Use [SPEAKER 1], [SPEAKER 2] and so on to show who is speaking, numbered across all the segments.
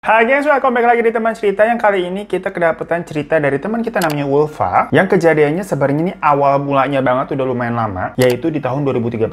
[SPEAKER 1] Hai guys, welcome back lagi di teman cerita. Yang kali ini kita kedapetan cerita dari teman kita namanya Ulfa. Yang kejadiannya sebenarnya ini awal mulanya banget, udah lumayan lama, yaitu di tahun 2013.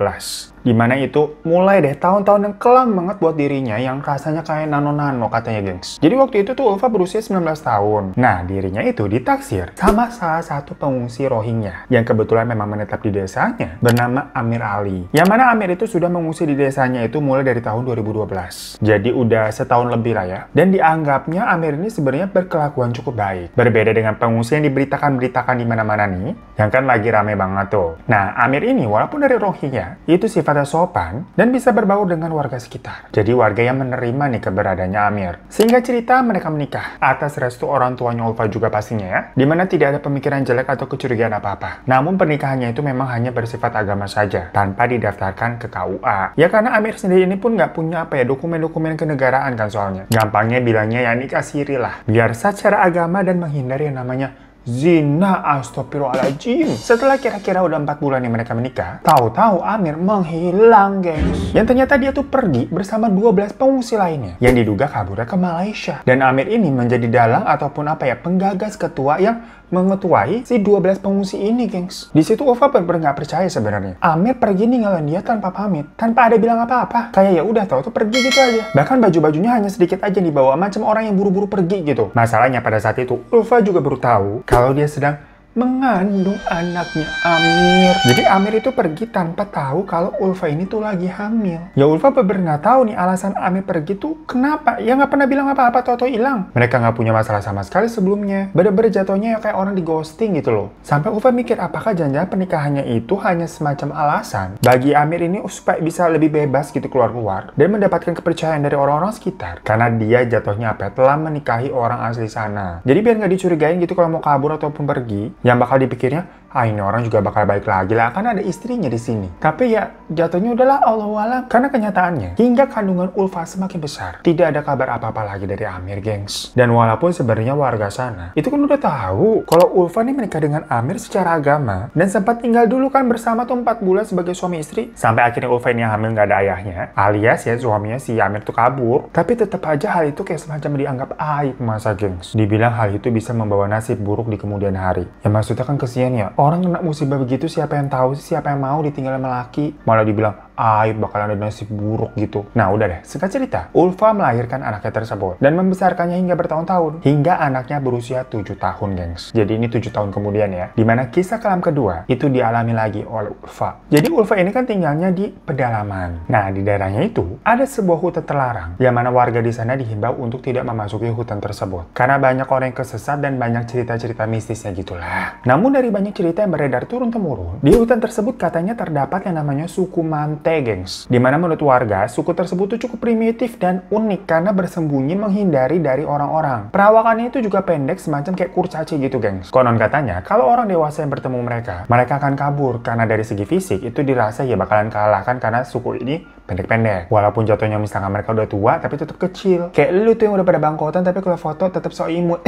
[SPEAKER 1] Dimana itu mulai deh tahun-tahun yang kelam banget buat dirinya, yang rasanya kayak nano-nano katanya gengs. Jadi waktu itu tuh Ulfa berusia 19 tahun. Nah, dirinya itu ditaksir sama salah satu pengungsi Rohingya yang kebetulan memang menetap di desanya, bernama Amir Ali. Yang mana Amir itu sudah mengungsi di desanya itu mulai dari tahun 2012. Jadi udah setahun lebih lah ya. Dan dianggapnya Amir ini sebenarnya berkelakuan cukup baik. Berbeda dengan pengungsi yang diberitakan di mana-mana nih, yang kan lagi rame banget tuh. Nah, Amir ini walaupun dari Rohingya, itu sifatnya sopan dan bisa berbaur dengan warga sekitar. Jadi warga yang menerima nih keberadaannya Amir. Sehingga cerita mereka menikah atas restu orang tuanya Ulfa juga pastinya ya, dimana tidak ada pemikiran jelek atau kecurigaan apa-apa. Namun pernikahannya itu memang hanya bersifat agama saja, tanpa didaftarkan ke KUA. Ya karena Amir sendiri ini pun nggak punya dokumen-dokumen kenegaraan kan soalnya. Gampangnya bilangnya ya nikah siri lah, biar secara agama dan menghindari yang namanya zina. Astagfirullahaladzim. Setelah kira-kira udah 4 bulan yang mereka menikah, tahu-tahu Amir menghilang gengs. Yang ternyata dia tuh pergi bersama 12 pengungsi lainnya yang diduga kaburnya ke Malaysia. Dan Amir ini menjadi dalang ataupun penggagas ketua yang mengetuai si 12 pengungsi ini gengs. Di situ Ulfa bener-bener nggak percaya sebenarnya. Amir pergi ninggalin dia tanpa pamit, tanpa ada bilang apa-apa. Kayak ya udah tahu tuh pergi gitu aja. Bahkan baju-bajunya hanya sedikit aja dibawa, macam orang yang buru-buru pergi gitu. Masalahnya pada saat itu Ulfa juga baru tahu kalau dia sedang mengandung anaknya Amir. Jadi Amir itu pergi tanpa tahu kalau Ulfa ini tuh lagi hamil. Ya Ulfa bener-bener nggak tahu nih alasan Amir pergi tuh kenapa. Ya nggak pernah bilang apa-apa, tau-tau hilang. Mereka nggak punya masalah sama sekali sebelumnya. Bener-bener jatuhnya ya kayak orang di ghosting gitu loh. Sampai Ulfa mikir apakah jangan-jangan pernikahannya itu hanya semacam alasan bagi Amir ini supaya bisa lebih bebas gitu keluar-keluar dan mendapatkan kepercayaan dari orang-orang sekitar. Karena dia jatuhnya telah menikahi orang asli sana. Jadi biar nggak dicurigain gitu kalau mau kabur ataupun pergi. Yang bakal dipikirnya, ini orang juga bakal baik lagi lah, karena ada istrinya di sini. Tapi ya, jatuhnya udahlah Allahualam. Karena kenyataannya, hingga kandungan Ulfa semakin besar, tidak ada kabar apa-apa lagi dari Amir, gengs. Dan walaupun sebenarnya warga sana, itu kan udah tahu kalau Ulfa nih menikah dengan Amir secara agama, dan sempat tinggal dulu kan bersama tuh 4 bulan sebagai suami istri. Sampai akhirnya Ulfa ini hamil nggak ada ayahnya, alias ya suaminya si Amir tuh kabur. Tapi tetap aja hal itu kayak semacam dianggap aib masa, gengs. Dibilang hal itu bisa membawa nasib buruk di kemudian hari. Ya maksudnya kan kesian ya, orang kena musibah begitu siapa yang tahu sih, siapa yang mau ditinggal sama laki, malah dibilang aib bakalan ada nasib buruk gitu. Nah udah deh, singkat cerita, Ulfa melahirkan anaknya tersebut dan membesarkannya hingga bertahun-tahun, hingga anaknya berusia 7 tahun gengs. Jadi ini 7 tahun kemudian ya, dimana kisah kelam kedua itu dialami lagi oleh Ulfa. Jadi Ulfa ini kan tinggalnya di pedalaman. Nah di daerahnya itu ada sebuah hutan terlarang, yang mana warga di sana dihimbau untuk tidak memasuki hutan tersebut karena banyak orang yang kesesat dan banyak cerita-cerita mistisnya gitulah. Namun dari banyak cerita yang beredar turun-temurun, di hutan tersebut katanya terdapat yang namanya suku Mante, gengs. Dimana menurut warga, suku tersebut tuh cukup primitif dan unik karena bersembunyi menghindari dari orang-orang. Perawakannya itu juga pendek semacam kayak kurcaci gitu, gengs. Konon katanya, kalau orang dewasa yang bertemu mereka akan kabur karena dari segi fisik itu dirasa ya bakalan kalahkan karena suku ini pendek-pendek. Walaupun jatuhnya misalkan mereka udah tua tapi tetap kecil. Kayak lu tuh yang udah pada bangkotan tapi kalau foto tetap so imut.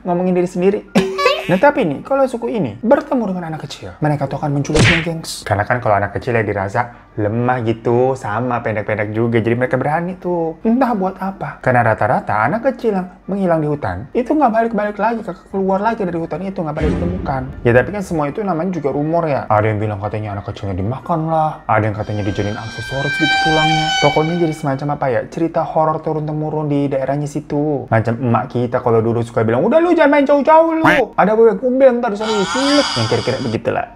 [SPEAKER 1] Ngomongin diri sendiri. Nah tapi nih, kalau suku ini bertemu dengan anak kecil, mereka tuh akan menculiknya, gengs. Karena kan kalau anak kecil ya dirasa lemah gitu, sama pendek-pendek juga, jadi mereka berani tuh. Entah buat apa. Karena rata-rata anak kecil yang menghilang di hutan, itu nggak balik-balik lagi, keluar lagi dari hutan itu, nggak balik ditemukan. Ya tapi kan semua itu namanya juga rumor ya. Ada yang bilang katanya anak kecilnya dimakan lah, ada yang katanya dijadiin aksesoris gitu tulangnya. Pokoknya jadi semacam cerita horor turun-temurun di daerahnya situ. Macam emak kita kalau dulu suka bilang, udah lu jangan main jauh-jauh lu. Ada bebek kumbel ntar disana diculik. Yang kira-kira begitulah.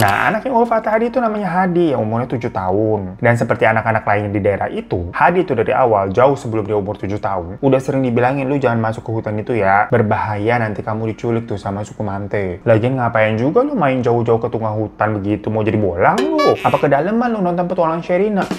[SPEAKER 1] Nah, anaknya Ulfa tadi itu namanya Hadi yang umurnya 7 tahun. Dan seperti anak-anak lain di daerah itu, Hadi itu dari awal, jauh sebelum dia umur 7 tahun, udah sering dibilangin, lu jangan masuk ke hutan itu ya. Berbahaya, nanti kamu diculik tuh sama suku Mante. Lagian ngapain juga lu main jauh-jauh ke tengah hutan begitu? Mau jadi bolang lu? Apa kedalaman lu nonton petualangan Sherina?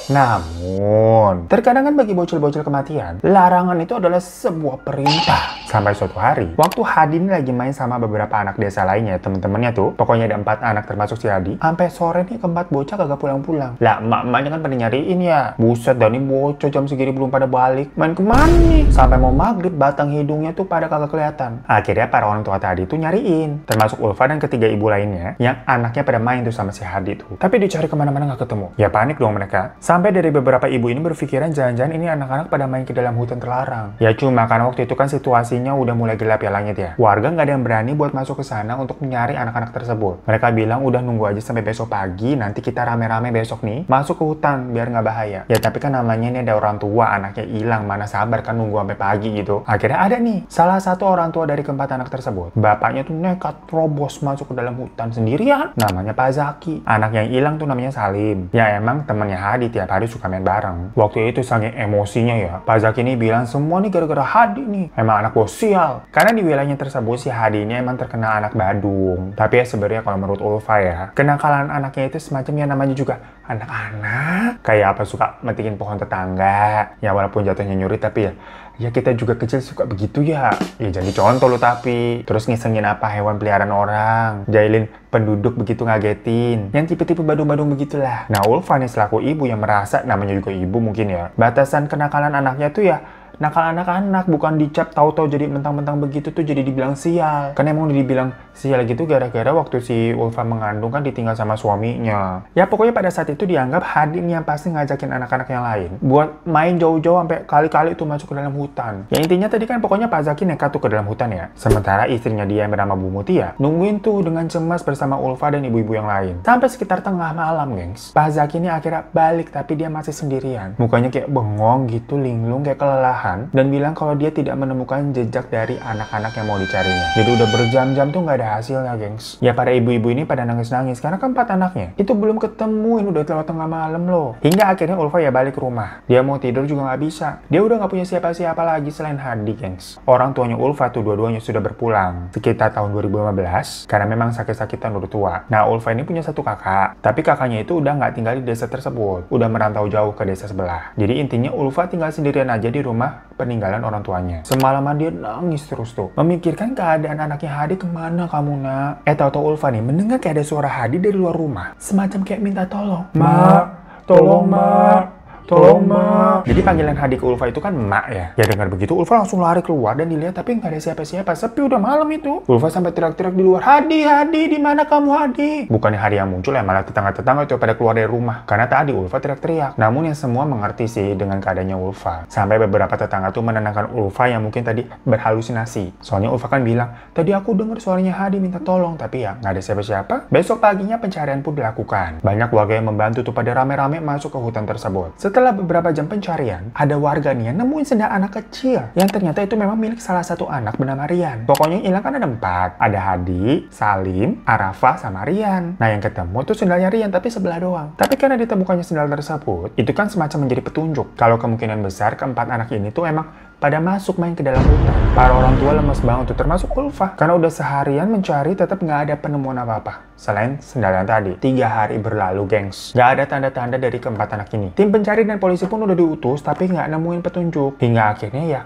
[SPEAKER 1] Namun, terkadang kan bagi bocil-bocil kematian, larangan itu adalah sebuah perintah. Sampai suatu hari, waktu Hadi ini lagi main sama beberapa anak desa lainnya, temen-temennya tuh, pokoknya ada 4 anak termasuk si Hadi, sampai sore nih keempat bocah kagak pulang-pulang. Lah, emak-emaknya kan pada nyariin ya. Buset, dan ini bocah jam segini belum pada balik. Main kemana nih? Sampai mau maghrib, batang hidungnya tuh pada kagak kelihatan. Akhirnya para orang tua tadi tuh nyariin, termasuk Ulfa dan ketiga ibu lainnya, yang anaknya pada main tuh sama si Hadi tuh. Tapi dicari kemana-mana nggak ketemu. Ya panik dong mereka. Sampai dari beberapa ibu ini berpikiran jangan-jangan ini anak-anak pada main ke dalam hutan terlarang. Ya cuma karena waktu itu kan situasinya udah mulai gelap ya langit ya. Warga nggak ada yang berani buat masuk ke sana untuk mencari anak-anak tersebut. Mereka bilang udah nunggu aja sampai besok pagi, nanti kita rame-rame besok nih masuk ke hutan biar nggak bahaya. Ya tapi kan namanya ini ada orang tua, anaknya hilang, mana sabar kan nunggu sampai pagi gitu. Akhirnya ada nih salah satu orang tua dari keempat anak tersebut. Bapaknya tuh nekat terobos masuk ke dalam hutan sendirian. Namanya Pak Zaki. Anak yang hilang tuh namanya Salim. Ya emang temannya Hadi tiap hari suka main bareng. Waktu itu saking emosinya ya, Pak Zaki ini bilang semua nih gara-gara Hadi nih. Emang anak bos sial. Karena di wilayahnya tersebut si Hadi ini emang terkenal anak badung. Tapi ya sebenarnya kalau menurut Ulfa ya, kenakalan anaknya itu semacam yang namanya juga anak-anak. Kayak apa suka metikin pohon tetangga. Ya walaupun jatuhnya nyuri tapi ya kita juga kecil suka begitu ya. Ya jangan dicontoh lu tapi. Terus ngisengin apa hewan peliharaan orang. Jahilin penduduk begitu ngagetin. Yang tipe-tipe badung-badung begitulah. Nah Ulfa nih selaku ibu yang merasa, namanya juga ibu mungkin ya, batasan kenakalan anaknya tuh ya nakal anak-anak, bukan dicap tahu-tahu jadi mentang-mentang begitu tuh jadi dibilang sial. Karena emang dibilang sial gitu gara-gara waktu si Ulfa mengandung kan ditinggal sama suaminya. Ya pokoknya pada saat itu dianggap Hadi nih yang pasti ngajakin anak-anak yang lain buat main jauh-jauh sampai kali-kali itu masuk ke dalam hutan. Ya intinya tadi kan pokoknya Pak Zaki nekat tuh ke dalam hutan ya. Sementara istrinya dia yang bernama Bu Mutia nungguin tuh dengan cemas bersama Ulfa dan ibu-ibu yang lain. Sampai sekitar tengah malam gengs, Pak Zaki ini akhirnya balik tapi dia masih sendirian. Mukanya kayak bengong gitu, linglung kayak kelelahan. Dan bilang kalau dia tidak menemukan jejak dari anak-anak yang mau dicarinya. Jadi udah berjam-jam tuh nggak ada hasilnya, gengs. Ya para ibu-ibu ini pada nangis-nangis karena keempat anaknya itu belum ketemuin, udah lewat tengah malam loh. Hingga akhirnya Ulfa ya balik ke rumah. Dia mau tidur juga nggak bisa. Dia udah nggak punya siapa-siapa lagi selain Hadi, gengs. Orang tuanya Ulfa tuh dua-duanya sudah berpulang sekitar tahun 2015 karena memang sakit-sakitan udah tua. Nah Ulfa ini punya satu kakak, tapi kakaknya itu udah nggak tinggal di desa tersebut, udah merantau jauh ke desa sebelah. Jadi intinya Ulfa tinggal sendirian aja di rumah peninggalan orang tuanya. Semalaman dia nangis terus tuh, memikirkan keadaan anaknya Hadi. Kemana kamu nak? Tahu-tahu Ulfa nih mendengar kayak ada suara Hadi dari luar rumah, semacam kayak minta tolong. Mak, tolong mak. Tolong mak. Jadi panggilan Hadi ke Ulfa itu kan mak ya. Ya dengar begitu Ulfa langsung lari keluar dan dilihat tapi nggak ada siapa-siapa. Sepi udah malam itu. Ulfa sampai teriak-teriak di luar. Hadi, Hadi, di mana kamu Hadi? Bukannya Hadi yang muncul ya, malah tetangga-tetangga itu pada keluar dari rumah. Karena tadi Ulfa teriak-teriak. Namun yang semua mengerti sih dengan keadaannya Ulfa. Sampai beberapa tetangga tuh menenangkan Ulfa yang mungkin tadi berhalusinasi. Soalnya Ulfa kan bilang, tadi aku dengar suaranya Hadi minta tolong, tapi ya nggak ada siapa-siapa. Besok paginya pencarian pun dilakukan. Banyak warga yang membantu tuh pada rame-rame masuk ke hutan tersebut. Setelah beberapa jam pencarian, ada warga nih yang nemuin sendal anak kecil yang ternyata itu memang milik salah satu anak bernama Rian. Pokoknya yang hilang kan ada 4. Ada Hadi, Salim, Arafah, sama Rian. Nah yang ketemu tuh sendalnya Rian tapi sebelah doang. Tapi karena ditemukannya sendal tersebut, itu kan semacam menjadi petunjuk kalau kemungkinan besar keempat anak ini tuh emang pada masuk main ke dalam hutan. Para orang tua lemes banget tuh, termasuk Ulfa. Karena udah seharian mencari tetap nggak ada penemuan apa-apa. Selain sendal yang tadi. 3 hari berlalu, gengs. Nggak ada tanda-tanda dari keempat anak ini. Tim pencari dan polisi pun udah diutus, tapi nggak nemuin petunjuk. Hingga akhirnya ya,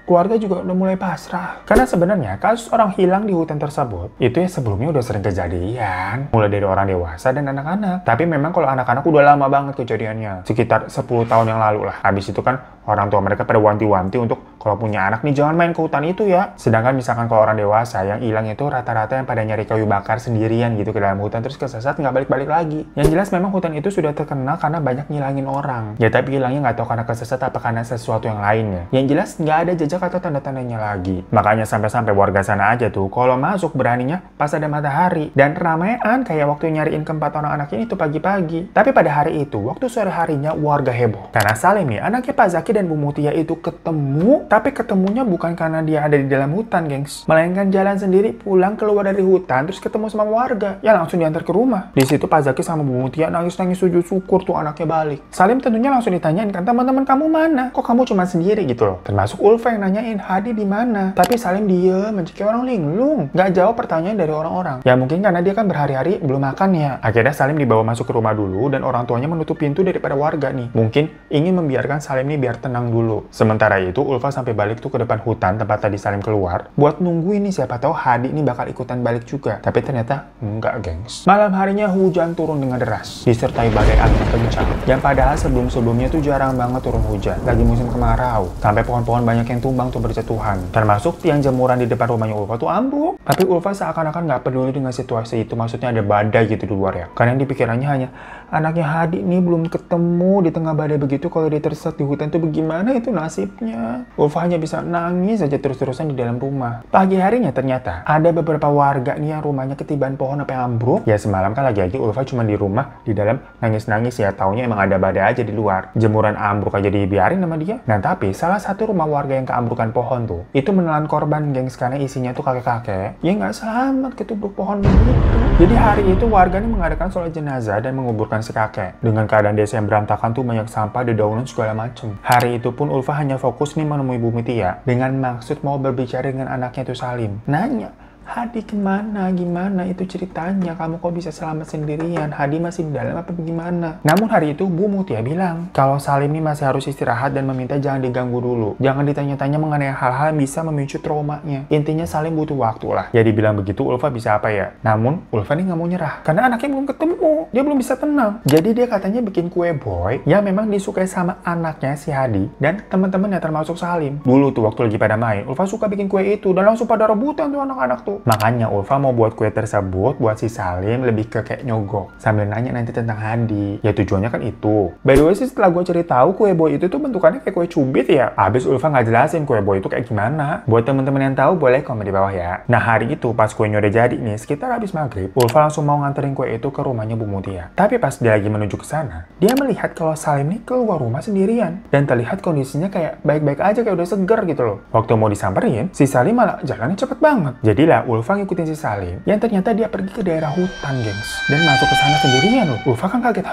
[SPEAKER 1] keluarga juga udah mulai pasrah. Karena sebenarnya kasus orang hilang di hutan tersebut itu ya sebelumnya udah sering kejadian. Mulai dari orang dewasa dan anak-anak. Tapi memang kalau anak-anak udah lama banget kejadiannya. Sekitar 10 tahun yang lalu lah. Habis itu kan orang tua mereka pada wanti-wanti untuk kalau punya anak nih jangan main ke hutan itu ya. Sedangkan misalkan kalau orang dewasa yang hilang itu rata-rata yang pada nyari kayu bakar sendirian gitu ke dalam hutan terus kesesat nggak balik-balik lagi. Yang jelas memang hutan itu sudah terkenal karena banyak ngilangin orang. Ya tapi hilangnya nggak tahu karena kesesat apa karena sesuatu yang lainnya. Yang jelas nggak ada jejak atau tanda-tandanya lagi. Makanya sampai-sampai warga sana aja tuh kalau masuk beraninya pas ada matahari. Dan ramean kayak waktu nyariin keempat orang anak ini tuh pagi-pagi. Tapi pada hari itu, waktu sore harinya warga heboh. Karena Salim nih, anaknya Pak Zaki dan Bu Mutia itu ketemu. Tapi ketemunya bukan karena dia ada di dalam hutan, gengs. Melainkan jalan sendiri pulang keluar dari hutan terus ketemu sama warga. Ya langsung diantar ke rumah. Di situ Pak Zaki sama Bu Mutia nangis-nangis sujud syukur tuh anaknya balik. Salim tentunya langsung ditanyain kan, teman-teman kamu mana? Kok kamu cuma sendiri gitu loh. Termasuk Ulfa yang nanyain, Hadi di mana? Tapi Salim diem, mencekik orang linglung. Gak jawab pertanyaan dari orang-orang. Ya mungkin karena dia kan berhari-hari belum makan ya. Akhirnya Salim dibawa masuk ke rumah dulu dan orang tuanya menutup pintu daripada warga nih. Mungkin ingin membiarkan Salim nih biar tenang dulu. Sementara itu Ulfa sampai balik tuh ke depan hutan tempat tadi Salim keluar buat nunggu ini, siapa tahu Hadi ini bakal ikutan balik juga. Tapi ternyata enggak, gengs. Malam harinya hujan turun dengan deras disertai badai angin kencang. Yang padahal sebelum-sebelumnya tuh jarang banget turun hujan. Lagi musim kemarau. Sampai pohon-pohon banyak yang tumbang tuh berjatuhan. Termasuk tiang jemuran di depan rumahnya Ulfa tuh ambruk. Tapi Ulfa seakan-akan nggak peduli dengan situasi itu. Maksudnya ada badai gitu di luar ya. Karena yang dipikirannya hanya anaknya Hadi nih belum ketemu di tengah badai begitu. Kalau dia tersesat di hutan tuh bagaimana itu nasibnya? Ulfa hanya bisa nangis saja terus-terusan di dalam rumah. Pagi harinya ternyata ada beberapa warga nih yang rumahnya ketiban pohon sampai ambruk. Ya semalam kan lagi-lagi Ulfa cuma di rumah di dalam nangis-nangis ya. Taunya emang ada badai aja di luar. Jemuran ambruk aja dibiarin sama dia. Nah tapi salah satu rumah warga yang keambrukan pohon tuh itu menelan korban, gengs, karena isinya tuh kakek-kakek yang nggak selamat ketubruk pohon begitu. Jadi hari itu warga nih mengadakan sholat jenazah dan menguburkan si kakek. Dengan keadaan desa yang berantakan tuh banyak sampah, dedaunan segala macem. Hari itu pun Ulfa hanya fokus nih menemui Bu Mutia dengan maksud mau berbicara dengan anaknya tuh Salim. Nanya, Hadi kemana? Gimana itu ceritanya? Kamu kok bisa selamat sendirian? Hadi masih di dalam apa bagaimana? Namun hari itu Bu Mutia bilang kalau Salim ini masih harus istirahat dan meminta jangan diganggu dulu. Jangan ditanya-tanya mengenai hal-hal yang bisa memicu traumanya. Intinya Salim butuh waktu lah. Ya dibilang begitu Ulfa bisa apa ya? Namun Ulfa nih nggak mau nyerah karena anaknya belum ketemu. Dia belum bisa tenang. Jadi dia katanya bikin kue boy yang memang disukai sama anaknya si Hadi dan teman-temannya termasuk Salim. Dulu tuh waktu lagi pada main, Ulfa suka bikin kue itu dan langsung pada rebutan tuh anak-anak tuh. Makanya Ulfa mau buat kue tersebut buat si Salim lebih ke kayak nyogok sambil nanya nanti tentang Hadi. Ya tujuannya kan itu. By the way sih setelah gue cari tahu kue boy itu tuh bentukannya kayak kue cubit ya. Abis Ulfa nggak jelasin kue boy itu kayak gimana. Buat temen-temen yang tahu boleh komen di bawah ya. Nah hari itu pas kuenya udah jadi nih sekitar habis maghrib, Ulfa langsung mau nganterin kue itu ke rumahnya Bu Mutia. Tapi pas dia lagi menuju ke sana, dia melihat kalau Salim nih keluar rumah sendirian dan terlihat kondisinya kayak baik-baik aja, kayak udah seger gitu loh. Waktu mau disamperin, si Salim malah jalannya cepet banget. Jadilah Ulfa ngikutin si Salim yang ternyata dia pergi ke daerah hutan, gengs, dan masuk ke sana sendirian loh. Ulfa kan kaget,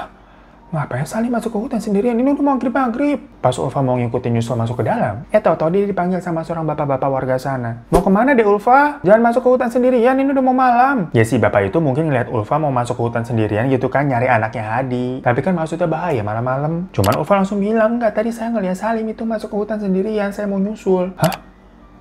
[SPEAKER 1] ngapain Salim masuk ke hutan sendirian? Ini udah maghrib. Pas Ulfa mau ngikutin nyusul masuk ke dalam, tahu-tahu dia dipanggil sama seorang bapak-bapak warga sana. Mau kemana deh Ulfa? Jangan masuk ke hutan sendirian, ini udah mau malam. Ya si bapak itu mungkin ngeliat Ulfa mau masuk ke hutan sendirian gitu kan, nyari anaknya Hadi. Tapi kan maksudnya bahaya malam-malam. Cuman Ulfa langsung bilang, enggak, tadi saya ngeliat Salim itu masuk ke hutan sendirian, saya mau nyusul. Hah?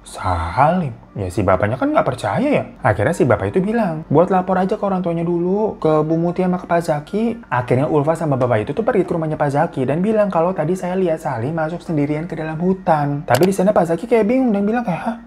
[SPEAKER 1] Salim? Ya si bapaknya kan nggak percaya ya. Akhirnya si bapak itu bilang, buat lapor aja ke orang tuanya dulu, ke Bu Mutia sama ke Pak Zaki. Akhirnya Ulfa sama bapak itu tuh pergi ke rumahnya Pak Zaki dan bilang kalau tadi saya lihat Salim masuk sendirian ke dalam hutan. Tapi di sana Pak Zaki kayak bingung dan bilang kayak, hah?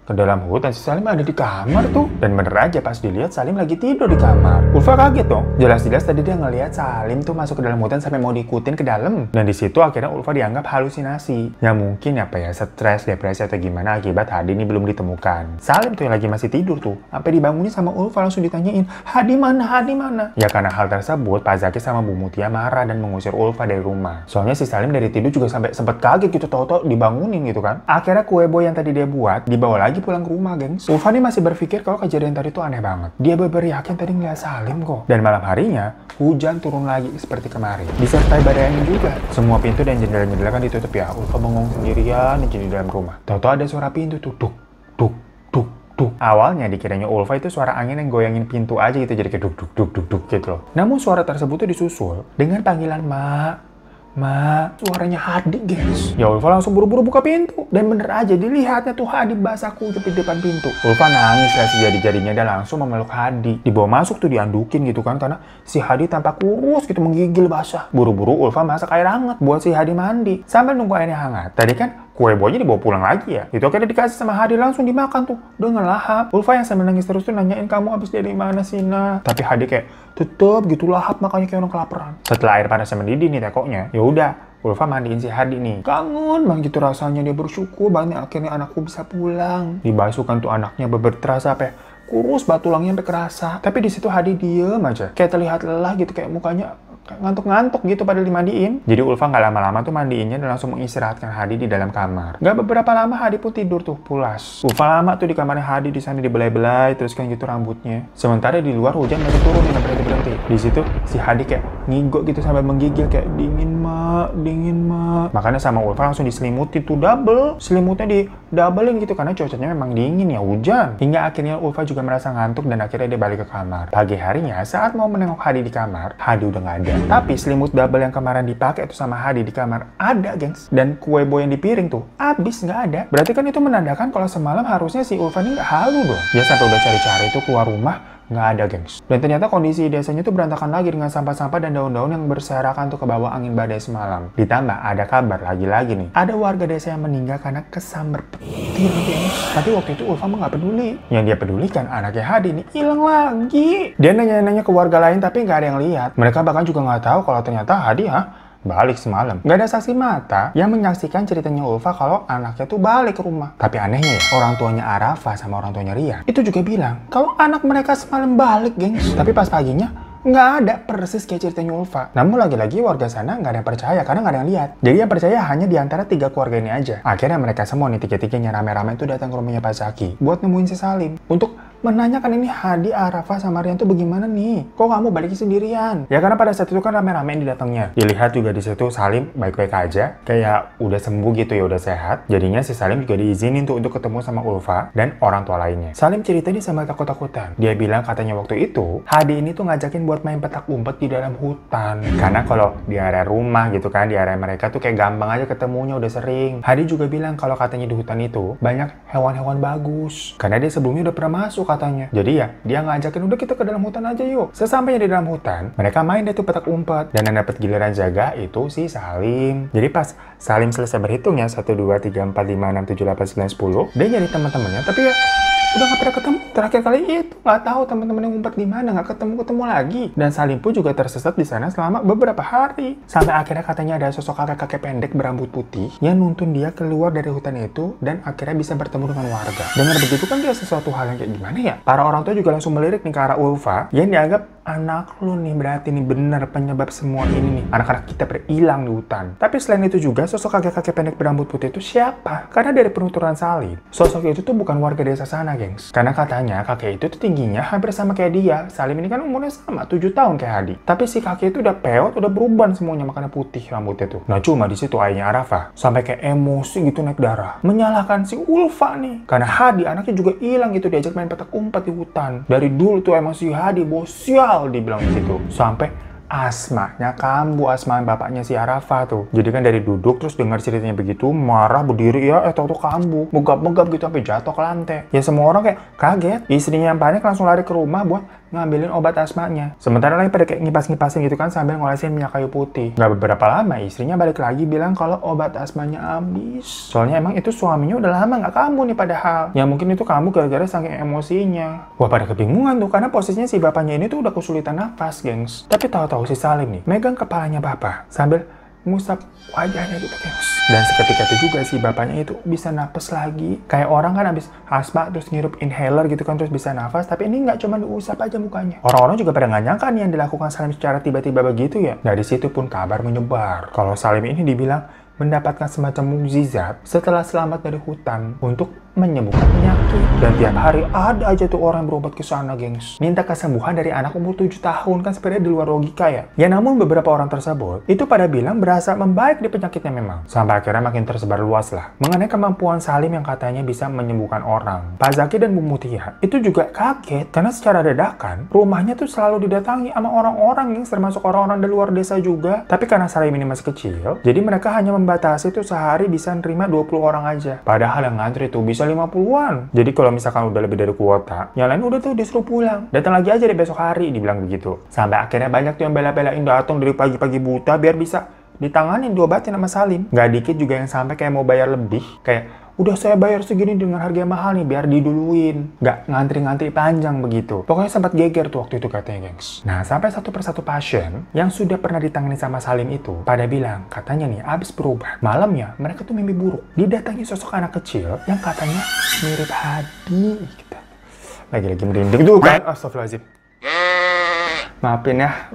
[SPEAKER 1] Ke dalam hutan, si Salim ada di kamar tuh. Dan bener aja pas dilihat Salim lagi tidur di kamar. Ulfa kaget dong. Jelas-jelas tadi dia ngelihat Salim tuh masuk ke dalam hutan sampai mau diikutin ke dalam. Dan di situ akhirnya Ulfa dianggap halusinasi. Ya mungkin apa ya, stres, depresi atau gimana akibat Hadi ini belum ditemukan. Salim tuh yang lagi masih tidur tuh. Sampai dibangunin sama Ulfa langsung ditanyain, Hadi mana? Hadi mana? Ya karena hal tersebut, Pak Zaki sama Bu Mutia marah dan mengusir Ulfa dari rumah. Soalnya si Salim dari tidur juga sampai sempet kaget gitu, tahu-tahu dibangunin gitu kan. Akhirnya kue boy yang tadi dia buat dibawa lagi pulang ke rumah, gengs. Ulfa nih masih berpikir kalau kejadian tadi tuh aneh banget. Dia bener-bener yakin tadi ngeliat Salim kok. Dan malam harinya, hujan turun lagi seperti kemarin. Disertai badai angin juga. Semua pintu dan jendela-jendela kan ditutup ya. Ulfa bengong sendirian di dalam rumah. Tahu-tahu ada suara pintu tuh, duk, duk, duk, duk. Awalnya dikiranya Ulfa itu suara angin yang goyangin pintu aja gitu, jadi kayak duk, duk, duk, duk, duk gitu loh. Namun suara tersebut tuh disusul dengan panggilan suaranya Hadi, guys. Ya Ulfa langsung buru-buru buka pintu. Dan bener aja dilihatnya tuh Hadi basah kuyup di depan pintu. Ulfa nangis lah sejadi-jadinya dan langsung memeluk Hadi. Dibawa masuk tuh diandukin gitu kan, karena si Hadi tampak kurus gitu, menggigil basah. Buru-buru Ulfa masak air hangat buat si Hadi mandi. Sambil nunggu airnya hangat. Tadi kan kue boynya dibawa pulang lagi ya. Itu akhirnya dikasih sama Hadi, langsung dimakan tuh dengan lahap. Ulfa yang sambil nangis terus tuh nanyain, kamu habis dari mana sih, Nah? Tapi Hadi kayak tetep gitu lahap, makanya kayak orang kelaparan. Setelah air panasnya mendidih nih tekoknya, ya udah Ulfa mandiin si Hadi nih. Kangen banget gitu rasanya, dia bersyukur banget akhirnya anakku bisa pulang. Dibasuhkan tuh anaknya, terasa apa ya, kurus, batu tulangnya sampai kerasa. Tapi di situ Hadi diem aja, kayak terlihat lelah gitu, kayak mukanya ngantuk-ngantuk gitu pada dimandiin. Jadi Ulfa nggak lama-lama tuh mandiinnya dan langsung mengistirahatkan Hadi di dalam kamar. Nggak beberapa lama Hadi pun tidur tuh pulas. Ulfa lama tuh di kamarnya Hadi, di sana dibelai-belai terus kan gitu rambutnya. Sementara di luar hujan masih turun nih, nggak berhenti-berhenti. Di situ si Hadi kayak ngigok gitu sampai menggigil kayak dingin mak. Makanya sama Ulfa langsung diselimutin tuh double. Selimutnya di doublein gitu karena cuacanya memang dingin ya, hujan. Hingga akhirnya Ulfa juga merasa ngantuk dan akhirnya dia balik ke kamar. Pagi harinya saat mau menengok Hadi di kamar, Hadi udah nggak ada. Tapi selimut double yang kemarin dipakai itu sama Hadi di kamar ada, gengs. Dan kue boy yang di piring tuh habis, nggak ada. Berarti kan itu menandakan kalau semalam harusnya si Ulfa ini nggak halu dong. Ya sampai udah cari-cari tuh keluar rumah, nggak ada, gengs. Dan ternyata kondisi desanya tuh berantakan lagi dengan sampah-sampah dan daun-daun yang berserakan tuh ke bawah angin badai semalam. Ditambah ada kabar lagi-lagi nih, ada warga desa yang meninggal karena kesambar petir, gengs. Tapi waktu itu Ulfa mah nggak peduli. Yang dia pedulikan anaknya Hadi nih hilang lagi. Dia nanya-nanya ke warga lain tapi nggak ada yang lihat. Mereka bahkan juga nggak tahu kalau ternyata Hadi balik semalam. Nggak ada saksi mata yang menyaksikan ceritanya Ulfa kalau anaknya tuh balik ke rumah. Tapi anehnya ya, orang tuanya Arafah sama orang tuanya Rian itu juga bilang kalau anak mereka semalam balik, gengs. Tapi pas paginya nggak ada persis kayak ceritanya Ulfa. Namun lagi-lagi warga sana nggak ada yang percaya karena nggak ada yang lihat. Jadi yang percaya hanya di antara 3 keluarga ini aja. Akhirnya mereka semua nih, 3-3-nya rame-rame itu datang ke rumahnya Pak Zaki buat nemuin si Salim untuk menanyakan ini Hadi, Arafah, sama Rian tuh bagaimana nih? Kok kamu balik sendirian? Ya karena pada saat itu kan rame-rame yang didatangnya. Dilihat juga di situ Salim baik-baik aja, kayak udah sembuh gitu ya, udah sehat. Jadinya si Salim juga diizinin tuh untuk ketemu sama Ulfa dan orang tua lainnya. Salim cerita dia sama takut-takutan. Dia bilang katanya waktu itu Hadi ini tuh ngajakin buat main petak umpet di dalam hutan. Karena kalau di area rumah gitu kan, di area mereka tuh kayak gampang aja ketemunya, udah sering. Hadi juga bilang kalau katanya di hutan itu banyak hewan-hewan bagus. Karena dia sebelumnya udah pernah masuk katanya. Jadi ya, dia ngajakin udah kita ke dalam hutan aja yuk. Sesampainya di dalam hutan, mereka main deh tuh petak umpet. Dan yang dapat giliran jaga itu si Salim. Jadi pas Salim selesai berhitung ya, 1, 2, 3, 4, 5, 6, 7, 8, 9, 10. Dia nyari teman-temannya, tapi ya udah nggak pernah ketemu. Terakhir kali itu nggak tahu teman-teman yang ngumpet di mana, nggak ketemu lagi. Dan Salim pun juga tersesat di sana selama beberapa hari. Sampai akhirnya katanya ada sosok kakek-kakek pendek berambut putih yang nuntun dia keluar dari hutan itu dan akhirnya bisa bertemu dengan warga. Dengar begitu kan dia sesuatu hal yang kayak gimana ya? Para orang tua juga langsung melirik nih ke arah Ulfa yang dianggap anak lu nih berarti nih bener penyebab semua ini nih. Anak-anak kita berhilang di hutan. Tapi selain itu juga sosok kakek-kakek pendek berambut putih itu siapa? Karena dari penuturan Salim, sosok itu tuh bukan warga desa sana, gengs. Karena katanya kakek itu tuh tingginya hampir sama kayak dia. Salim ini kan umurnya sama, 7 tahun kayak Hadi. Tapi si kakek itu udah peot, udah beruban semuanya, makanya putih rambutnya tuh. Nah cuma di situ ayahnya Arafah sampai kayak emosi gitu naik darah. Menyalahkan si Ulfa nih. Karena Hadi anaknya juga hilang gitu, diajak main petak umpet di hutan. Dari dulu tuh emang si Hadi bosial dibilang gitu. Sampai asmanya kambuh, asma bapaknya si Arafah tuh. Jadi kan dari duduk terus dengar ceritanya begitu, marah berdiri ya, tahu kambuh, megap-megap gitu sampai jatuh ke lantai. Ya semua orang kayak kaget. Istrinya yang panik langsung lari ke rumah buat ngambilin obat asmanya. Sementara lagi pada kayak ngipas-ngipasin gitu kan sambil ngolesin minyak kayu putih. Nggak beberapa lama istrinya balik lagi bilang kalau obat asmanya habis. Soalnya emang itu suaminya udah lama nggak kambuh nih padahal. Ya mungkin itu kambuh gara-gara saking emosinya. Wah pada kebingungan tuh karena posisinya si bapaknya ini tuh udah kesulitan nafas, gengs. Tapi tahu-tahu si Salim nih megang kepalanya bapak sambil ngusap wajahnya gitu, gengs. Dan seketika itu juga si bapaknya itu bisa napas lagi. Kayak orang kan habis asma terus ngirup inhaler gitu kan terus bisa nafas. Tapi ini nggak cuma diusap aja mukanya. Orang-orang juga pada nggak nyangka nih yang dilakukan Salim secara tiba-tiba begitu ya. Dari situ pun kabar menyebar kalau Salim ini dibilang mendapatkan semacam mukjizat setelah selamat dari hutan untuk menyembuhkan penyakit. Dan tiap hari ada aja tuh orang yang berobat ke sana, gengs. Minta kesembuhan dari anak umur 7 tahun, kan sebenarnya di luar logika ya. Ya namun beberapa orang tersebut itu pada bilang berasa membaik di penyakitnya memang. Sampai akhirnya makin tersebar luas lah mengenai kemampuan Salim yang katanya bisa menyembuhkan orang. Pak Zaki dan Bu Mutia itu juga kaget karena secara dadakan rumahnya tuh selalu didatangi sama orang-orang yang termasuk orang-orang dari luar desa juga. Tapi karena Salim ini masih kecil, jadi mereka hanya membatasi tuh sehari bisa nerima 20 orang aja. Padahal yang ngantri tuh bisa 50-an. Jadi kalau misalkan udah lebih dari kuota, yang lain udah tuh disuruh pulang. Datang lagi aja deh besok hari, dibilang begitu. Sampai akhirnya banyak tuh yang bela-belain datang dari pagi-pagi buta biar bisa ditanganin, diobatin sama Salim. Nggak dikit juga yang sampai kayak mau bayar lebih. Kayak, udah saya bayar segini dengan harga yang mahal nih, biar diduluin. Nggak ngantri-ngantri panjang begitu. Pokoknya sempat geger tuh waktu itu katanya, gengs. Nah, sampai satu persatu pasien yang sudah pernah ditangani sama Salim itu, pada bilang, katanya nih, abis berobat, malamnya mereka tuh mimpi buruk. Didatangi sosok anak kecil yang katanya mirip Hadi. Gitu. Lagi-lagi merinding tuh kan. Astagfirullahaladzim. Maafin ya,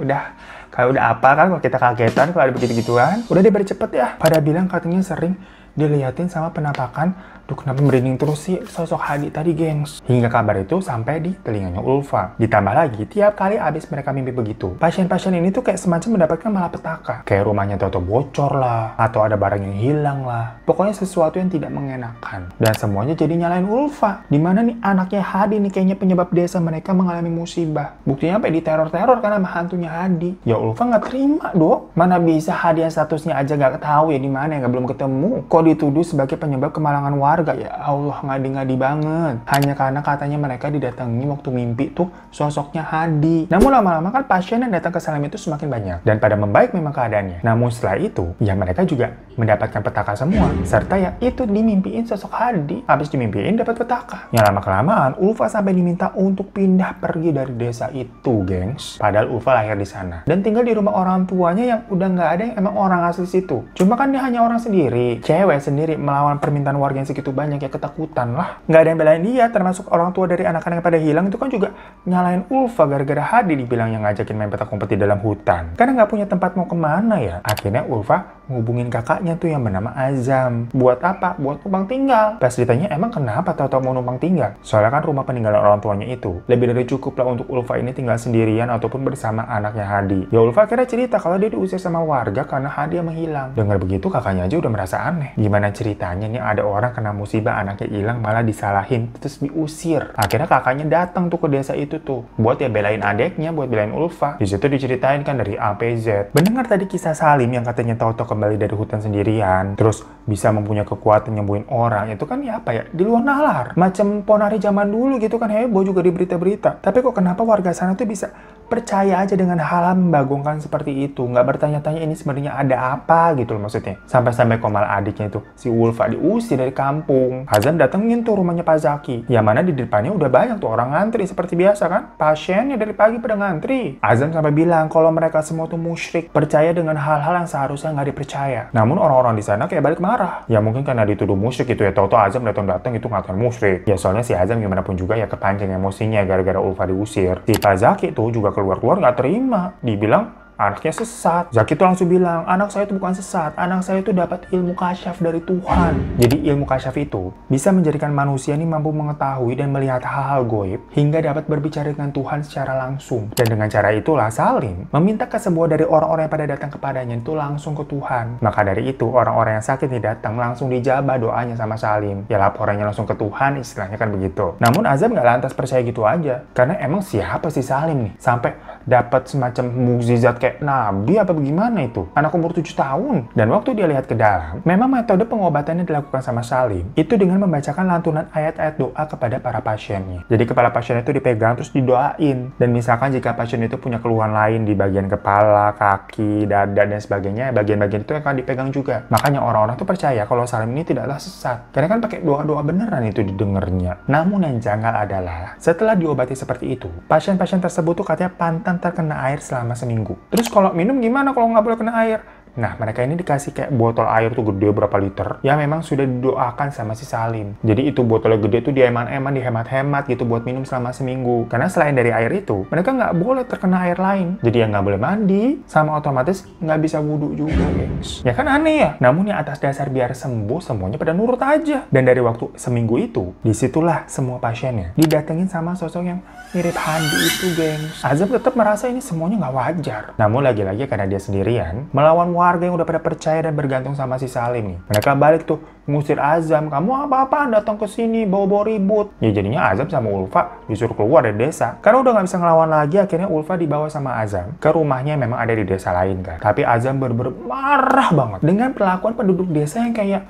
[SPEAKER 1] kayak udah apa kan kalau kita kagetan kalau ada begitu-gituan. Udah deh cepet ya. Pada bilang katanya sering dilihatin sama penampakan Duh, kenapa merinding terus sih sosok Hadi tadi, gengs? Hingga kabar itu sampai di telinganya Ulfa. Ditambah lagi, tiap kali abis mereka mimpi begitu, pasien-pasien ini tuh kayak semacam mendapatkan malapetaka. Kayak rumahnya tato bocor lah, atau ada barang yang hilang lah. Pokoknya sesuatu yang tidak mengenakan. Dan semuanya jadi nyalain Ulfa. Dimana nih anaknya Hadi nih kayaknya penyebab desa mereka mengalami musibah. Buktinya sampai diteror-teror karena hantunya Hadi. Ya Ulfa nggak terima dong. Mana bisa Hadi yang statusnya aja nggak tahu ya di mana ya, belum ketemu. Kok dituduh sebagai penyebab kemalangan warga? Ya Allah, ngadi-ngadi banget. Hanya karena katanya mereka didatangi waktu mimpi tuh sosoknya Hadi. Namun lama-lama kan pasien yang datang ke Salim itu semakin banyak. Dan pada membaik memang keadaannya. Namun setelah itu, ya mereka juga mendapatkan petaka semua. Serta ya itu dimimpiin sosok Hadi. Habis dimimpiin dapat petaka. Ya lama-kelamaan, Ulfa sampai diminta untuk pindah pergi dari desa itu, gengs. Padahal Ulfa lahir di sana. Dan tinggal di rumah orang tuanya yang udah nggak ada yang emang orang asli situ. Cuma kan dia hanya orang sendiri. Cewek sendiri melawan permintaan warga yang segitu banyak ya ketakutan lah. Nggak ada yang belain dia, termasuk orang tua dari anak-anak yang pada hilang itu kan juga nyalain Ulfa gara-gara Hadi dibilang yang ngajakin main petak umpet di dalam hutan. Karena nggak punya tempat mau kemana ya. Akhirnya Ulfa ngubungin kakaknya tuh yang bernama Azam. Buat apa? Buat numpang tinggal. Pas ditanya emang kenapa tahu-tahu mau numpang tinggal? Soalnya kan rumah peninggalan orang tuanya itu lebih dari cukup lah untuk Ulfa ini tinggal sendirian ataupun bersama anaknya Hadi. Ya Ulfa akhirnya cerita kalau dia diusir sama warga karena Hadi yang menghilang. Dengar begitu kakaknya aja udah merasa aneh. Gimana ceritanya nih ada orang kena musibah anaknya hilang malah disalahin terus diusir. Akhirnya kakaknya datang tuh ke desa itu tuh buat ya belain adeknya, buat belain Ulfa. Di situ diceritain kan dari A sampai Z. Mendengar tadi kisah Salim yang katanya tahu-tahu kembali dari hutan sendirian, terus bisa mempunyai kekuatan nyembuhin orang, itu kan ya apa ya, di luar nalar. Macam Ponari zaman dulu gitu kan, heboh juga di berita-berita. Tapi kok kenapa warga sana tuh bisa percaya aja dengan hal membagongkan seperti itu, nggak bertanya-tanya ini sebenarnya ada apa gitu loh maksudnya. Sampai-sampai kok malah adiknya itu, si Ulfa diusir dari kampung. Azam datengin tuh rumahnya Pak Zaki, yang mana di depannya udah banyak tuh orang ngantri seperti biasa kan. Pasiennya dari pagi pada ngantri. Azam sampai bilang kalau mereka semua tuh musyrik, percaya dengan hal-hal yang seharusnya nggak dipercaya. Namun orang-orang di sana kayak balik marah. Ya mungkin karena dituduh musyrik gitu ya, tau-tau Azam datang-datang itu ngatain musyrik. Ya soalnya si Azam gimana pun juga ya kepancing emosinya gara-gara Ulfa diusir. Si Pak Zaki tuh juga keluar-keluar nggak terima. Dibilang anaknya sesat. Zaki tuh langsung bilang, anak saya itu bukan sesat, anak saya itu dapat ilmu kasyaf dari Tuhan. Jadi ilmu kasyaf itu bisa menjadikan manusia ini mampu mengetahui dan melihat hal-hal goib hingga dapat berbicara dengan Tuhan secara langsung. Dan dengan cara itulah Salim meminta kesembuhan dari orang-orang yang pada datang kepadanya itu langsung ke Tuhan. Maka dari itu orang-orang yang sakit ini datang langsung dijabah doanya sama Salim. Ya laporannya langsung ke Tuhan, istilahnya kan begitu. Namun Azam nggak lantas percaya gitu aja. Karena emang siapa sih Salim nih sampai dapat semacam mukjizat kayak nabi apa bagaimana itu? Anak umur 7 tahun. Dan waktu dia lihat ke dalam, memang metode pengobatan yang dilakukan sama Salim itu dengan membacakan lantunan ayat-ayat doa kepada para pasiennya. Jadi kepala pasien itu dipegang terus didoain. Dan misalkan jika pasien itu punya keluhan lain di bagian kepala, kaki, dada dan sebagainya, bagian-bagian itu akan dipegang juga. Makanya orang-orang tuh percaya kalau Salim ini tidaklah sesat. Karena kan pakai doa-doa beneran itu didengarnya. Namun yang janggal adalah setelah diobati seperti itu, pasien-pasien tersebut tuh katanya pantang terkena air selama seminggu. Terus kalau minum gimana kalau nggak boleh kena air? Nah, mereka ini dikasih kayak botol air tuh gede berapa liter yang memang sudah didoakan sama si Salim. Jadi itu botolnya gede tuh dieman-eman, dihemat-hemat gitu buat minum selama seminggu. Karena selain dari air itu, mereka nggak boleh terkena air lain. Jadi ya nggak boleh mandi, sama otomatis nggak bisa wudhu juga, guys. Ya kan aneh ya? Namun ya atas dasar biar sembuh, semuanya pada nurut aja. Dan dari waktu seminggu itu, disitulah semua pasiennya didatengin sama sosok yang mirip Hadi itu, gengs. Azam tetap merasa ini semuanya nggak wajar. Namun lagi-lagi karena dia sendirian, melawan warga yang udah pada percaya dan bergantung sama si Salim nih. Mereka balik tuh ngusir Azam, kamu apa-apaan datang ke sini bawa-bawa ribut. Ya jadinya Azam sama Ulfa disuruh keluar dari desa. Karena udah nggak bisa ngelawan lagi, akhirnya Ulfa dibawa sama Azam ke rumahnya yang memang ada di desa lain kan. Tapi Azam bener-bener marah banget dengan perlakuan penduduk desa yang kayak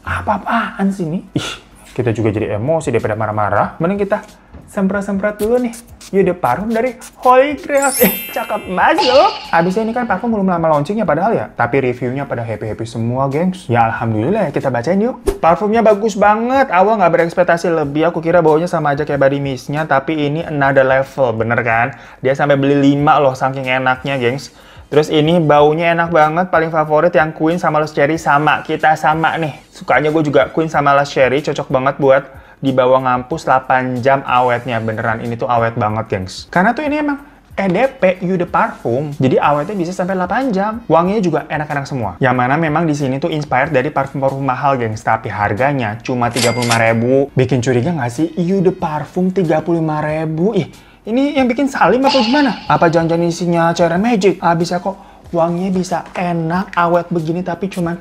[SPEAKER 1] apa-apaan sih nih. Ih, kita juga jadi emosi daripada marah-marah. Mending kita semprot-semprot dulu nih. Yaudah parfum dari Holy Grail. Cakep masuk. Abisnya ini kan parfum belum lama launchingnya padahal ya. Tapi reviewnya pada happy-happy semua, gengs. Ya alhamdulillah ya, kita bacain yuk. Parfumnya bagus banget. Awal nggak berekspektasi lebih. Aku kira baunya sama aja kayak body mist-nya. Tapi ini another level, bener kan? Dia sampai beli 5 loh, saking enaknya, gengs. Terus ini baunya enak banget, paling favorit yang Queen sama Lost Cherry sama. Kita sama nih. Sukanya gue juga Queen sama Lost Cherry, cocok banget buat dibawa ngampus 8 jam awetnya. Beneran ini tuh awet banget, gengs. Karena tuh ini emang EDP Eau de Parfum. Jadi awetnya bisa sampai 8 jam. Wanginya juga enak-enak semua. Yang mana memang di sini tuh inspired dari parfum-parfum mahal, gengs. Tapi harganya cuma 35.000. Bikin curiga nggak sih? Eau de Parfum 35.000. Ih, ini yang bikin Salim atau gimana? Apa jangan-jangan isinya cairan magic? Bisa kok. Wanginya bisa enak, awet begini tapi cuman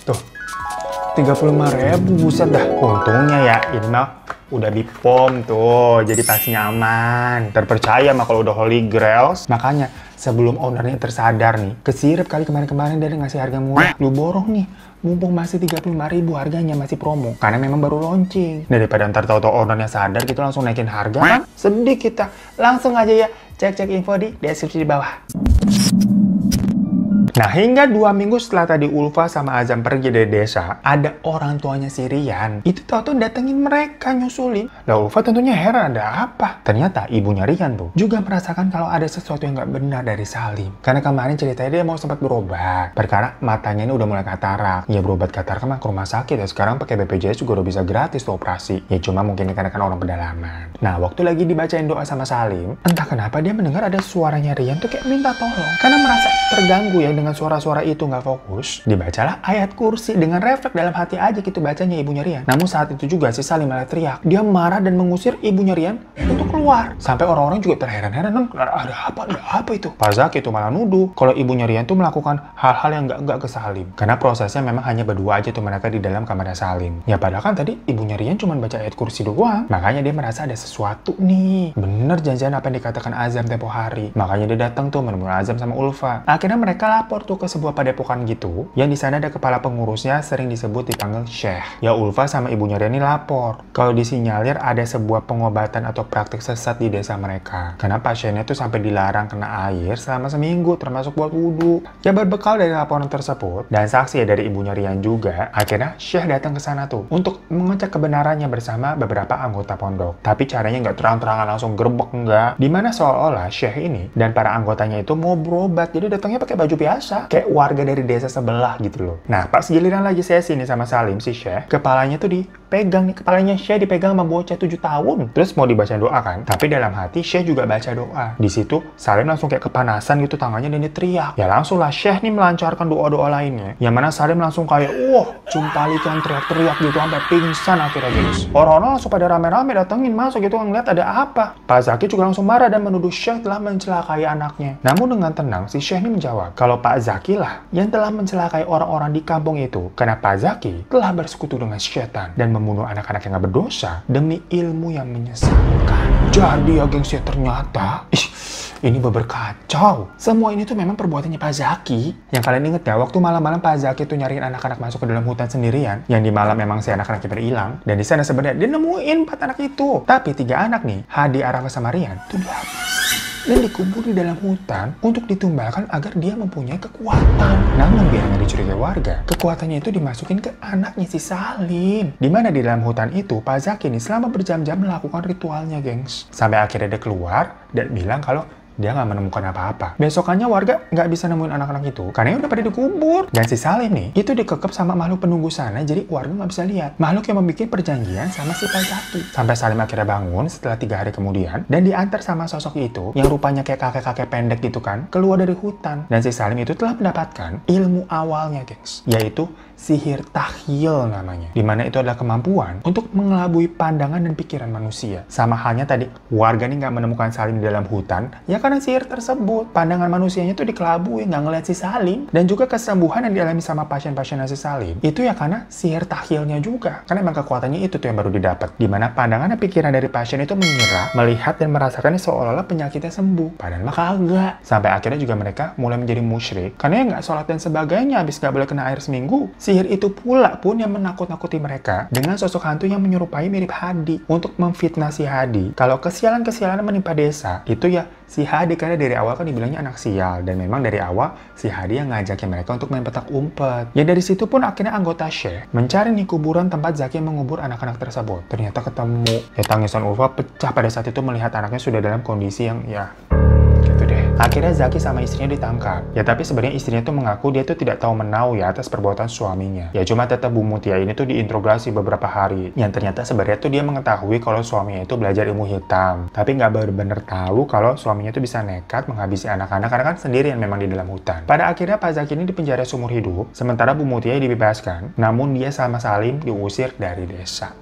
[SPEAKER 1] tuh 35.000, buset dah. Untungnya ya, ini mah udah Bipom tuh, jadi pastinya aman. Terpercaya mah kalau udah Holy Grails. Makanya sebelum ownernya tersadar nih, kesirep kali kemarin-kemarin dia ngasih harga murah. Lu borong nih, mumpung masih 35.000 harganya, masih promo. Karena memang baru launching. Daripada ntar tahu-tahu ownernya sadar gitu langsung naikin harga kan? Sedih kita. Langsung aja ya, cek-cek info di deskripsi di bawah. Nah, hingga 2 minggu setelah tadi Ulfa sama Azam pergi dari desa, ada orang tuanya si Rian. Itu tahu-tahu datengin mereka, nyusulin. Lah, Ulfa tentunya heran, ada apa? Ternyata ibunya Rian tuh juga merasakan kalau ada sesuatu yang nggak benar dari Salim. Karena kemarin ceritanya dia mau sempat berobat. Perkara matanya ini udah mulai katarak. Ya berobat katarak mah ke rumah sakit ya. Sekarang pakai BPJS juga udah bisa gratis tuh operasi. Ya cuma mungkin karena kan orang pedalaman. Nah, waktu lagi dibacain doa sama Salim, entah kenapa dia mendengar ada suaranya Rian tuh kayak minta tolong. Karena merasa terganggu ya dengan suara-suara itu nggak fokus. Dibacalah ayat kursi dengan refleks dalam hati aja gitu bacanya ibunya Rian. Namun saat itu juga si Salim malah teriak. Dia marah dan mengusir ibunya Rian untuk keluar. Sampai orang-orang juga terheran-heran, ada apa itu? Pak Zaki itu malah nuduh kalau ibunya Rian tuh melakukan hal-hal yang nggak ke Salim. Karena prosesnya memang hanya berdua aja tuh mereka di dalam kamarnya Salim. Ya padahal kan tadi ibunya Rian cuma baca ayat kursi doang. Makanya dia merasa ada sesuatu nih. Bener jangan-jangan apa yang dikatakan Azam tempo hari. Makanya dia datang tuh menemui Azam sama Ulfa. Akhirnya mereka lapor tuh ke sebuah padepokan gitu, yang di sana ada kepala pengurusnya sering disebut dipanggil Syekh. Ya Ulfa sama ibunya Rian ini lapor kalau disinyalir ada sebuah pengobatan atau praktik sesat di desa mereka. Karena pasiennya tuh sampai dilarang kena air selama seminggu, termasuk buat wudhu. Ya berbekal dari laporan tersebut dan saksi ya dari ibunya Rian juga, akhirnya Syekh datang ke sana tuh untuk mengecek kebenarannya bersama beberapa anggota pondok. Tapi caranya nggak terang-terangan langsung gerbek, enggak. Dimana seolah-olah Syekh ini dan para anggotanya itu mau berobat, jadi datangnya pakai baju biasa. Kayak warga dari desa sebelah gitu loh. Nah, pas giliran lagi sesi nih sama Salim, si Syekh, kepalanya tuh dipegang nih. Kepalanya Syekh dipegang sama bocah 7 tahun. Terus mau dibaca doa kan? Tapi dalam hati Syekh juga baca doa. Di situ Salim langsung kayak kepanasan gitu tangannya dan dia teriak. Ya langsung lah Syekh nih melancarkan doa-doa lainnya. Yang mana Salim langsung kayak, cumpalikan teriak-teriak gitu sampai pingsan akhirnya guys. Orang-orang langsung pada rame-rame datengin masuk gitu ngeliat ada apa. Pak Zaki juga langsung marah dan menuduh Syekh telah mencelakai anaknya. Namun dengan tenang si Syekh ini menjawab kalau Pak Zaki lah yang telah mencelakai orang-orang di kampung itu karena Pak Zaki telah bersekutu dengan setan dan membunuh anak-anak yang gak berdosa demi ilmu yang menyesatkan. Jadi ya gengs ya ternyata ini berkacau. Semua ini tuh memang perbuatannya Pak Zaki. Yang kalian inget ya, waktu malam-malam Pak Zaki tuh nyariin anak-anak masuk ke dalam hutan sendirian. Yang di malam memang si anak-anaknya pada hilang. Dan di sana sebenarnya dia nemuin 4 anak itu. Tapi 3 anak nih, Hadi, Arafa, sama Rian tuh dihabis dan dikubur di dalam hutan untuk ditumbalkan agar dia mempunyai kekuatan. Namun biar nggak dicurigai warga, kekuatannya itu dimasukin ke anaknya si Salim. Dimana di dalam hutan itu, Pak Zaki ini selama berjam-jam melakukan ritualnya, gengs. Sampai akhirnya dia keluar dan bilang kalau dia nggak menemukan apa-apa. Besokannya warga nggak bisa nemuin anak-anak itu karena udah pada dikubur. Dan si Salim nih, itu dikekep sama makhluk penunggu sana, jadi warga nggak bisa lihat. Makhluk yang membuat perjanjian sama si Pak Zaki. Sampai Salim akhirnya bangun setelah 3 hari kemudian dan diantar sama sosok itu yang rupanya kayak kakek-kakek pendek gitu kan, keluar dari hutan. Dan si Salim itu telah mendapatkan ilmu awalnya, gengs, yaitu sihir tahyil namanya. Dimana itu adalah kemampuan untuk mengelabui pandangan dan pikiran manusia. Sama halnya tadi, warga nih nggak menemukan Salim di dalam hutan, ya karena sihir tersebut. Pandangan manusianya tuh dikelabui, nggak ngeliat si Salim. Dan juga kesembuhan yang dialami sama pasien-pasien si Salim, itu ya karena sihir tahyilnya juga. Karena emang kekuatannya itu tuh yang baru didapat. Dimana pandangan dan pikiran dari pasien itu mengira, melihat dan merasakan seolah-olah penyakitnya sembuh. Padahal mah kagak. Sampai akhirnya juga mereka mulai menjadi musyrik. Karena ya nggak sholat dan sebagainya, habis nggak boleh kena air seminggu. Sihir itu pula pun yang menakut-nakuti mereka dengan sosok hantu yang menyerupai mirip Hadi untuk memfitnah si Hadi. Kalau kesialan-kesialan menimpa desa, itu ya si Hadi, karena dari awal kan dibilangnya anak sial. Dan memang dari awal si Hadi yang ngajakin mereka untuk main petak umpet. Ya dari situ pun akhirnya anggota Syekh mencari nih kuburan tempat Zaki mengubur anak-anak tersebut. Ternyata ketemu. Ya tangisan Ulfa pecah pada saat itu melihat anaknya sudah dalam kondisi yang ya gitu deh. Akhirnya Zaki sama istrinya ditangkap. Ya tapi sebenarnya istrinya tuh mengaku dia tuh tidak tahu menau ya atas perbuatan suaminya. Ya cuma tetap Bu Mutia ini tuh diinterogasi beberapa hari. Yang ternyata sebenarnya tuh dia mengetahui kalau suaminya itu belajar ilmu hitam. Tapi nggak benar-benar tahu kalau suaminya tuh bisa nekat menghabisi anak-anak karena kan sendirian memang di dalam hutan. Pada akhirnya Pak Zaki ini dipenjara seumur hidup, sementara Bu Mutia dibebaskan. Namun dia sama Salim diusir dari desa.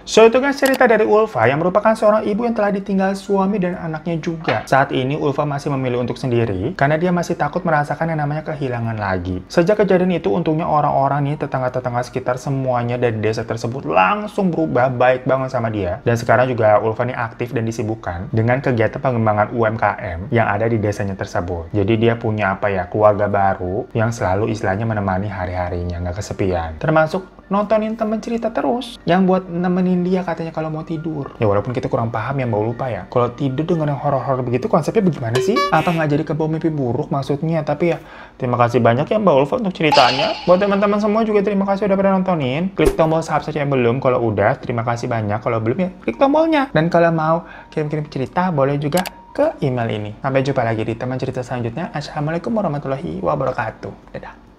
[SPEAKER 1] So, itu kan cerita dari Ulfa yang merupakan seorang ibu yang telah ditinggal suami dan anaknya juga. Saat ini Ulfa masih memilih untuk sendiri karena dia masih takut merasakan yang namanya kehilangan lagi. Sejak kejadian itu, untungnya orang-orang nih, tetangga-tetangga sekitar semuanya dari desa tersebut langsung berubah baik banget sama dia. Dan sekarang juga Ulfa nih aktif dan disibukkan dengan kegiatan pengembangan UMKM yang ada di desanya tersebut. Jadi dia punya keluarga baru yang selalu istilahnya menemani hari-harinya, nggak kesepian. Termasuk nontonin temen cerita terus yang buat nemenin dia katanya kalau mau tidur. Ya walaupun kita kurang paham ya Mbak Ulfa ya. Kalau tidur dengan yang horor-horor begitu konsepnya bagaimana sih? Apa nggak jadi kebawa mimpi buruk maksudnya? Tapi ya terima kasih banyak ya Mbak Ulfa untuk ceritanya. Buat teman-teman semua juga terima kasih udah pada nontonin. Klik tombol subscribe yang belum. Kalau udah terima kasih banyak. Kalau belum ya klik tombolnya. Dan kalau mau kirim-kirim cerita boleh juga ke email ini. Sampai jumpa lagi di teman cerita selanjutnya. Assalamualaikum warahmatullahi wabarakatuh. Dadah.